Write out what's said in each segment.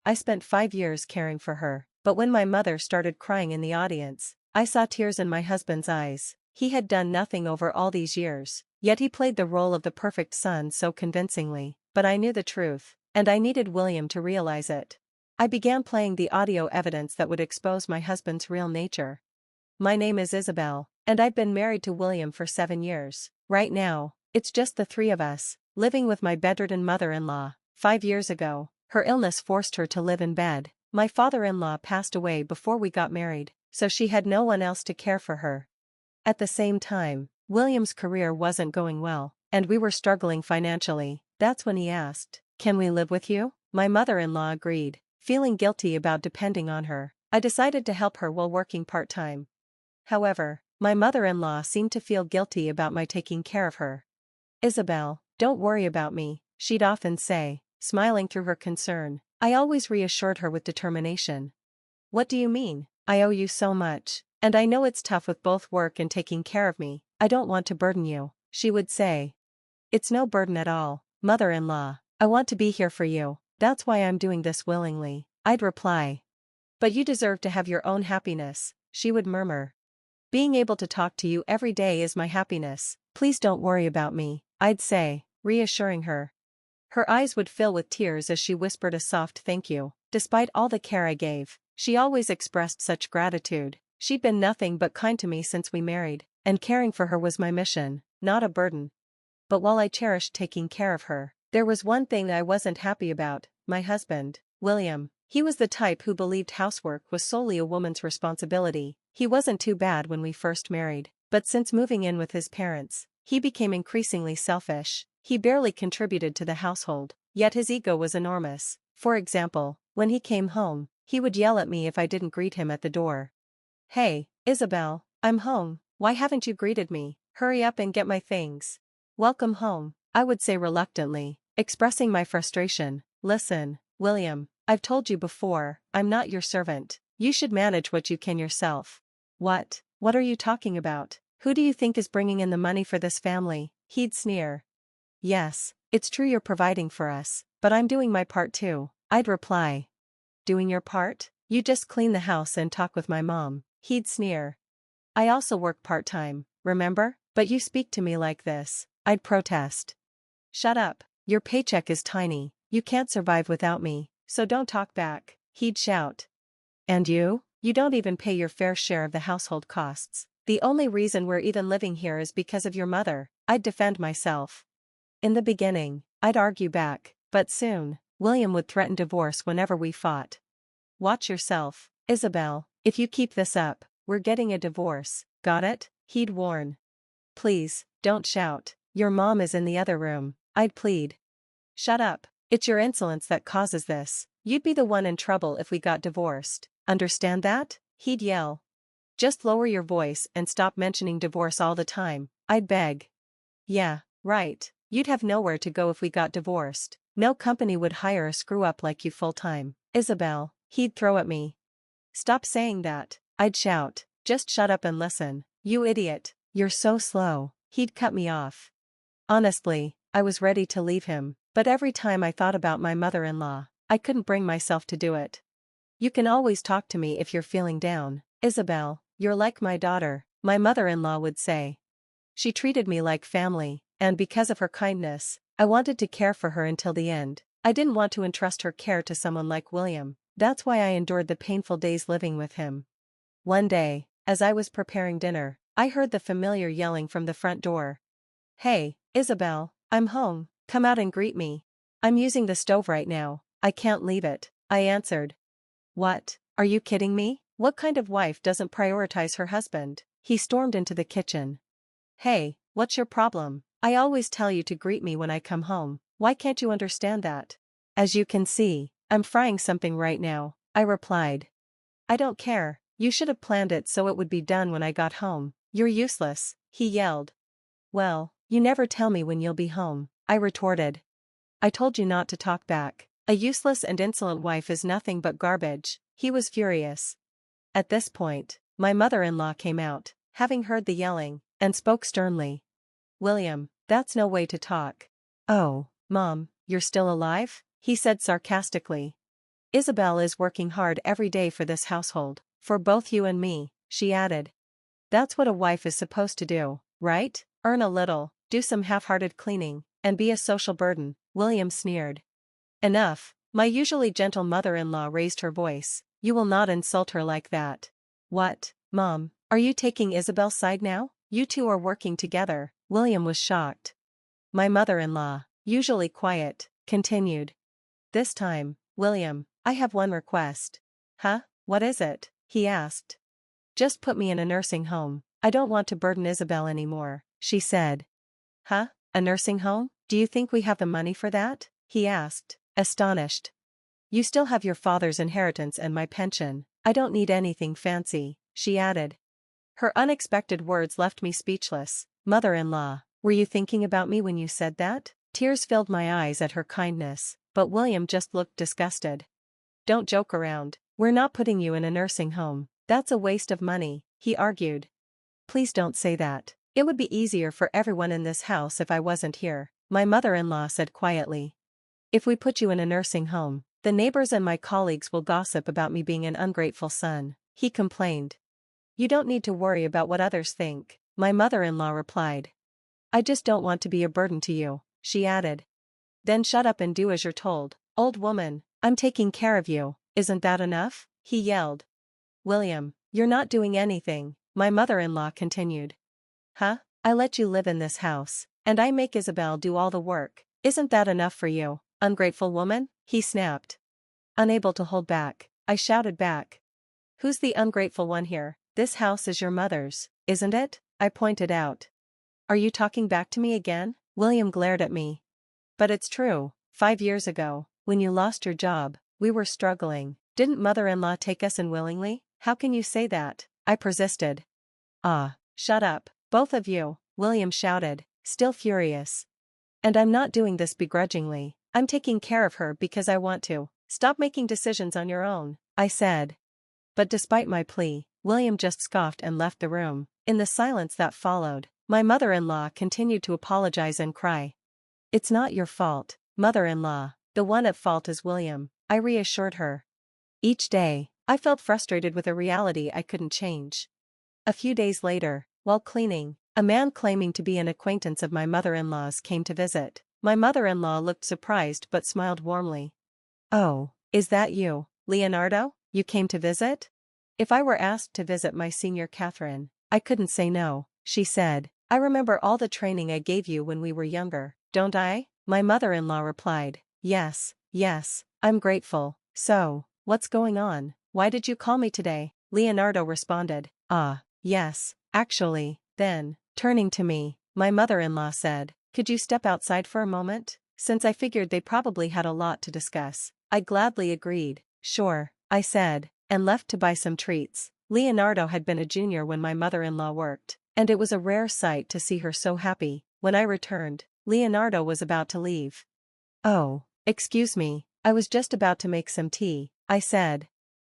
I spent 5 years caring for her, but when my mother started crying in the audience, I saw tears in my husband's eyes. He had done nothing over all these years, yet he played the role of the perfect son so convincingly. But I knew the truth, and I needed William to realize it. I began playing the audio evidence that would expose my husband's real nature. My name is Isabel, and I've been married to William for 7 years. Right now, it's just the three of us, living with my bedridden mother-in-law. 5 years ago, her illness forced her to live in bed. My father-in-law passed away before we got married, so she had no one else to care for her. At the same time, William's career wasn't going well, and we were struggling financially. That's when he asked, "Can we live with you?" My mother-in-law agreed, feeling guilty about depending on her. I decided to help her while working part-time. However, my mother-in-law seemed to feel guilty about my taking care of her. "Isabel, don't worry about me," she'd often say, smiling through her concern. I always reassured her with determination. "What do you mean? I owe you so much, and I know it's tough with both work and taking care of me. I don't want to burden you," she would say. "It's no burden at all, mother-in-law. I want to be here for you. That's why I'm doing this willingly," I'd reply. "But you deserve to have your own happiness," she would murmur. "Being able to talk to you every day is my happiness. Please don't worry about me," I'd say, reassuring her. Her eyes would fill with tears as she whispered a soft thank you. Despite all the care I gave, she always expressed such gratitude. She'd been nothing but kind to me since we married, and caring for her was my mission, not a burden. But while I cherished taking care of her, there was one thing I wasn't happy about: my husband, William. He was the type who believed housework was solely a woman's responsibility. He wasn't too bad when we first married, but since moving in with his parents, he became increasingly selfish. He barely contributed to the household, yet his ego was enormous. For example, when he came home, he would yell at me if I didn't greet him at the door. "Hey, Isabel, I'm home. Why haven't you greeted me? Hurry up and get my things." "Welcome home," I would say reluctantly, expressing my frustration. "Listen, William, I've told you before, I'm not your servant. You should manage what you can yourself." "What? What are you talking about? Who do you think is bringing in the money for this family?" he'd sneer. "Yes, it's true you're providing for us, but I'm doing my part too," I'd reply. "Doing your part? You just clean the house and talk with my mom," he'd sneer. "I also work part-time, remember? But you speak to me like this," I'd protest. "Shut up, your paycheck is tiny, you can't survive without me, so don't talk back," he'd shout. "And you? You don't even pay your fair share of the household costs. The only reason we're even living here is because of your mother," I'd defend myself. In the beginning, I'd argue back, but soon, William would threaten divorce whenever we fought. "Watch yourself, Isabel. If you keep this up, we're getting a divorce, got it?" he'd warn. "Please, don't shout. Your mom is in the other room," I'd plead. "Shut up. It's your insolence that causes this. You'd be the one in trouble if we got divorced. Understand that?" he'd yell. "Just lower your voice and stop mentioning divorce all the time," I'd beg. "Yeah, right. You'd have nowhere to go if we got divorced. No company would hire a screw-up like you full-time, Isabel," he'd throw at me. "Stop saying that," I'd shout. "Just shut up and listen. You idiot, you're so slow," he'd cut me off. Honestly, I was ready to leave him, but every time I thought about my mother-in-law, I couldn't bring myself to do it. "You can always talk to me if you're feeling down, Isabel. You're like my daughter," my mother-in-law would say. She treated me like family, and because of her kindness, I wanted to care for her until the end. I didn't want to entrust her care to someone like William. That's why I endured the painful days living with him. One day, as I was preparing dinner, I heard the familiar yelling from the front door. "Hey, Isabel, I'm home. Come out and greet me." "I'm using the stove right now. I can't leave it," I answered. "What? Are you kidding me? What kind of wife doesn't prioritize her husband?" He stormed into the kitchen. "Hey, what's your problem? I always tell you to greet me when I come home. Why can't you understand that?" "As you can see, I'm frying something right now," I replied. "I don't care. You should have planned it so it would be done when I got home." "You're useless," he yelled. "Well, you never tell me when you'll be home," I retorted. "I told you not to talk back. A useless and insolent wife is nothing but garbage." He was furious. At this point, my mother-in-law came out, having heard the yelling, and spoke sternly. "William, that's no way to talk." "Oh, Mom, you're still alive?" he said sarcastically. Isabel is working hard every day for this household, for both you and me, she added. That's what a wife is supposed to do, right? Earn a little, do some half-hearted cleaning, and be a social burden, William sneered. Enough, my usually gentle mother-in-law raised her voice. You will not insult her like that. What, Mom, are you taking Isabel's side now? You two are working together. William was shocked. My mother-in-law, usually quiet, continued. This time, William, I have one request. Huh? What is it? He asked. Just put me in a nursing home. I don't want to burden Isabel anymore, she said. Huh? A nursing home? Do you think we have the money for that? He asked, astonished. You still have your father's inheritance and my pension. I don't need anything fancy, she added. Her unexpected words left me speechless. Mother-in-law, were you thinking about me when you said that? Tears filled my eyes at her kindness, but William just looked disgusted. Don't joke around. We're not putting you in a nursing home. That's a waste of money, he argued. Please don't say that. It would be easier for everyone in this house if I wasn't here, my mother-in-law said quietly. If we put you in a nursing home, the neighbors and my colleagues will gossip about me being an ungrateful son, he complained. You don't need to worry about what others think, my mother-in-law replied. I just don't want to be a burden to you, she added. Then shut up and do as you're told, old woman, I'm taking care of you, isn't that enough? He yelled. William, you're not doing anything, my mother-in-law continued. Huh? I let you live in this house, and I make Isabel do all the work. Isn't that enough for you, ungrateful woman? He snapped. Unable to hold back, I shouted back. Who's the ungrateful one here? This house is your mother's, isn't it? I pointed out. Are you talking back to me again? William glared at me. But it's true, 5 years ago, when you lost your job, we were struggling. Didn't mother-in-law take us in willingly? How can you say that? I persisted. Ah, shut up, both of you, William shouted, still furious. And I'm not doing this begrudgingly, I'm taking care of her because I want to. Stop making decisions on your own, I said. But despite my plea, William just scoffed and left the room. In the silence that followed, my mother-in-law continued to apologize and cry. It's not your fault, mother-in-law, the one at fault is William, I reassured her. Each day, I felt frustrated with a reality I couldn't change. A few days later, while cleaning, a man claiming to be an acquaintance of my mother-in-law's came to visit. My mother-in-law looked surprised but smiled warmly. Oh, is that you, Leonardo? You came to visit? If I were asked to visit my senior Catherine, I couldn't say no, she said. I remember all the training I gave you when we were younger, don't I? My mother-in-law replied. Yes, I'm grateful. So, what's going on? Why did you call me today? Leonardo responded. Ah, yes, actually, then, turning to me, my mother-in-law said, could you step outside for a moment? Since I figured they probably had a lot to discuss, I gladly agreed. Sure, I said, and left to buy some treats. Leonardo had been a junior when my mother-in-law worked, and it was a rare sight to see her so happy. When I returned, Leonardo was about to leave. Oh, excuse me, I was just about to make some tea, I said.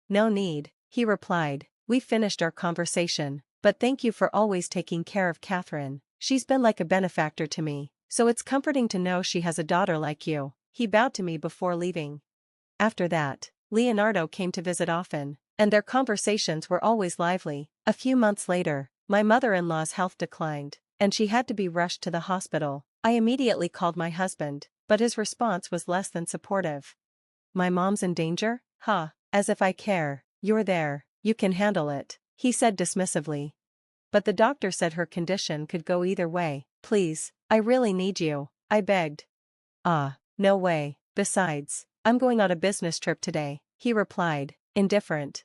No need, he replied. We finished our conversation, but thank you for always taking care of Catherine. She's been like a benefactor to me, so it's comforting to know she has a daughter like you. He bowed to me before leaving. After that, Leonardo came to visit often, and their conversations were always lively. A few months later, my mother-in-law's health declined, and she had to be rushed to the hospital. I immediately called my husband, but his response was less than supportive. My mom's in danger? Huh, as if I care. You're there, you can handle it, he said dismissively. But the doctor said her condition could go either way. Please, I really need you, I begged. Ah, no way, besides, I'm going on a business trip today, he replied, indifferent.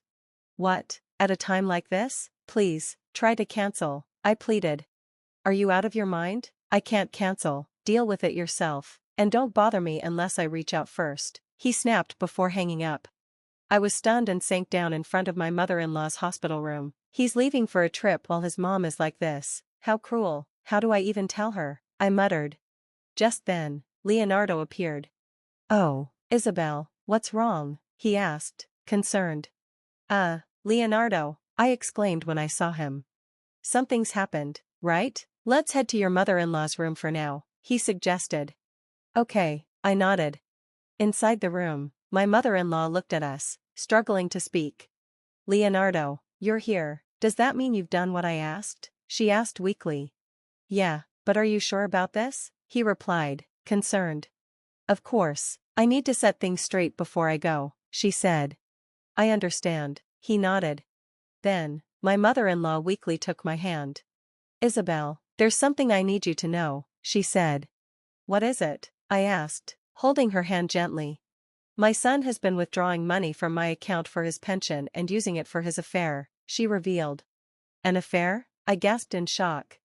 What, at a time like this? Please, try to cancel, I pleaded. Are you out of your mind? I can't cancel, deal with it yourself, and don't bother me unless I reach out first, he snapped before hanging up. I was stunned and sank down in front of my mother-in-law's hospital room. He's leaving for a trip while his mom is like this. How cruel, how do I even tell her? I muttered. Just then, Leonardo appeared. Oh, Isabel, what's wrong? He asked, concerned. Leonardo, I exclaimed when I saw him. Something's happened, right? Let's head to your mother-in-law's room for now, he suggested. Okay, I nodded. Inside the room, My mother-in-law looked at us, struggling to speak. Leonardo, you're here. Does that mean you've done what I asked? She asked weakly. Yeah, but are you sure about this? He replied, concerned. Of course, I need to set things straight before I go, she said. I understand, he nodded. Then, my mother-in-law weakly took my hand. Isabel, there's something I need you to know, she said. What is it? I asked, holding her hand gently. My son has been withdrawing money from my account for his pension and using it for his affair, she revealed. An affair? I gasped in shock.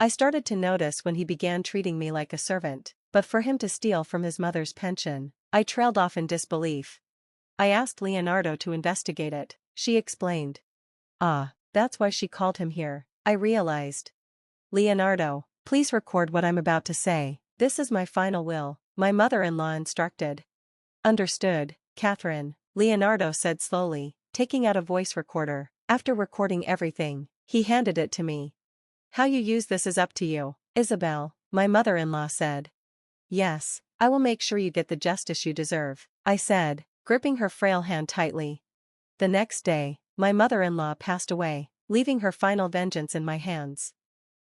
I started to notice when he began treating me like a servant, but for him to steal from his mother's pension, I trailed off in disbelief. I asked Leonardo to investigate it, she explained. Ah, that's why she called him here, I realized. Leonardo, please record what I'm about to say. This is my final will, my mother-in-law instructed. Understood, Catherine, Leonardo said slowly, taking out a voice recorder. After recording everything, he handed it to me. How you use this is up to you, Isabel, my mother-in-law said. Yes, I will make sure you get the justice you deserve, I said, gripping her frail hand tightly. The next day, my mother-in-law passed away, leaving her final vengeance in my hands.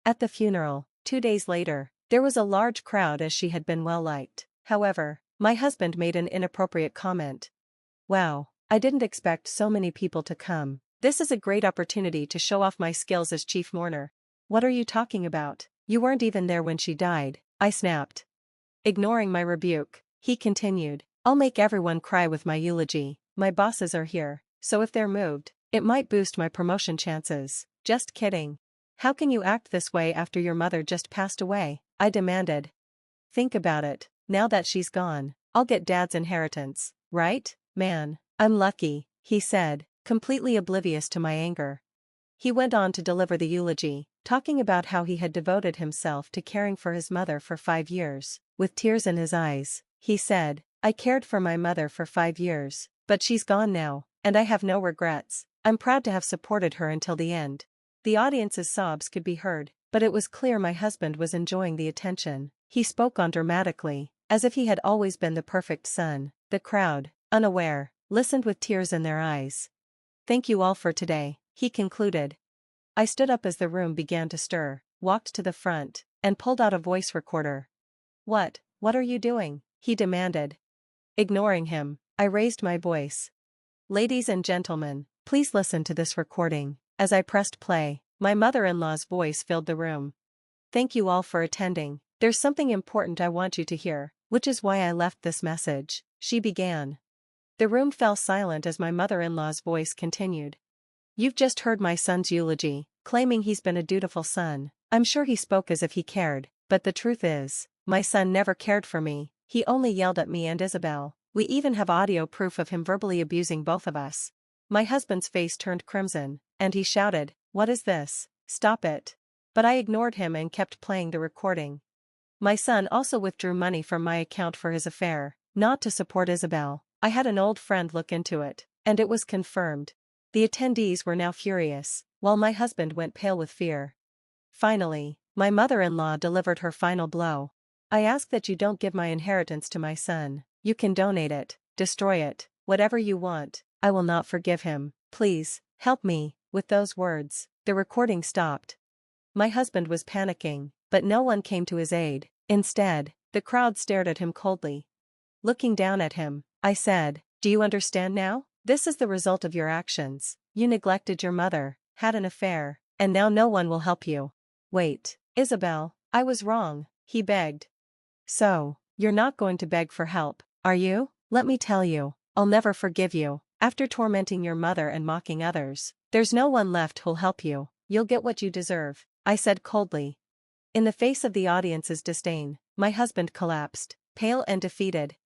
At the funeral, 2 days later, there was a large crowd as she had been well liked. However, my husband made an inappropriate comment. Wow, I didn't expect so many people to come. This is a great opportunity to show off my skills as chief mourner. What are you talking about? You weren't even there when she died, I snapped. Ignoring my rebuke, he continued, I'll make everyone cry with my eulogy. My bosses are here, so if they're moved, it might boost my promotion chances. Just kidding. How can you act this way after your mother just passed away? I demanded. Think about it, now that she's gone, I'll get Dad's inheritance, right? Man, I'm lucky, he said, completely oblivious to my anger. He went on to deliver the eulogy, talking about how he had devoted himself to caring for his mother for 5 years. With tears in his eyes, he said, I cared for my mother for 5 years, but she's gone now, and I have no regrets. I'm proud to have supported her until the end. The audience's sobs could be heard, but it was clear my husband was enjoying the attention. He spoke on dramatically, as if he had always been the perfect son. The crowd, unaware, listened with tears in their eyes. Thank you all for today, he concluded. I stood up as the room began to stir, walked to the front, and pulled out a voice recorder. What are you doing? He demanded. Ignoring him, I raised my voice. Ladies and gentlemen, please listen to this recording. As I pressed play, my mother-in-law's voice filled the room. Thank you all for attending. There's something important I want you to hear, which is why I left this message, she began. The room fell silent as my mother-in-law's voice continued. You've just heard my son's eulogy, claiming he's been a dutiful son. I'm sure he spoke as if he cared, but the truth is, my son never cared for me. He only yelled at me and Isabel. We even have audio proof of him verbally abusing both of us. My husband's face turned crimson, and he shouted, What is this? Stop it. But I ignored him and kept playing the recording. My son also withdrew money from my account for his affair, not to support Isabel. I had an old friend look into it, and it was confirmed. The attendees were now furious, while my husband went pale with fear. Finally, my mother-in-law delivered her final blow. I ask that you don't give my inheritance to my son. You can donate it, destroy it, whatever you want. I will not forgive him. Please, help me. With those words, the recording stopped. My husband was panicking, but no one came to his aid. Instead, the crowd stared at him coldly. Looking down at him, I said, Do you understand now? This is the result of your actions. You neglected your mother, had an affair, and now no one will help you. Wait, Isabel, I was wrong, he begged. So, you're not going to beg for help, are you? Let me tell you, I'll never forgive you. After tormenting your mother and mocking others, there's no one left who'll help you. You'll get what you deserve, I said coldly. In the face of the audience's disdain, my husband collapsed, pale and defeated.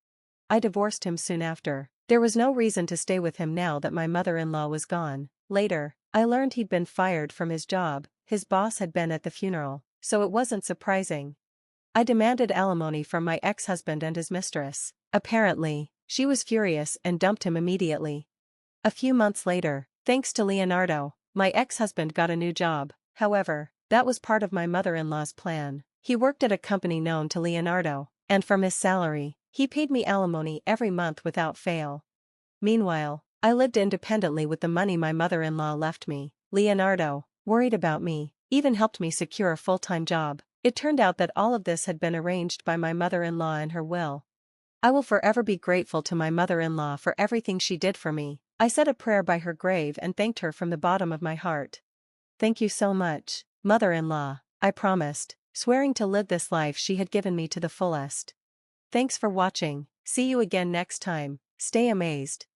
I divorced him soon after. There was no reason to stay with him now that my mother-in-law was gone. Later, I learned he'd been fired from his job. His boss had been at the funeral, so it wasn't surprising. I demanded alimony from my ex-husband and his mistress. Apparently, she was furious and dumped him immediately. A few months later, thanks to Leonardo, my ex-husband got a new job. However, that was part of my mother-in-law's plan. He worked at a company known to Leonardo, and from his salary, He paid me alimony every month without fail. Meanwhile, I lived independently with the money my mother-in-law left me. Leonardo, worried about me, even helped me secure a full-time job. It turned out that all of this had been arranged by my mother-in-law in her will. I will forever be grateful to my mother-in-law for everything she did for me. I said a prayer by her grave and thanked her from the bottom of my heart. Thank you so much, mother-in-law, I promised, swearing to live this life she had given me to the fullest. Thanks for watching, see you again next time, stay amazed.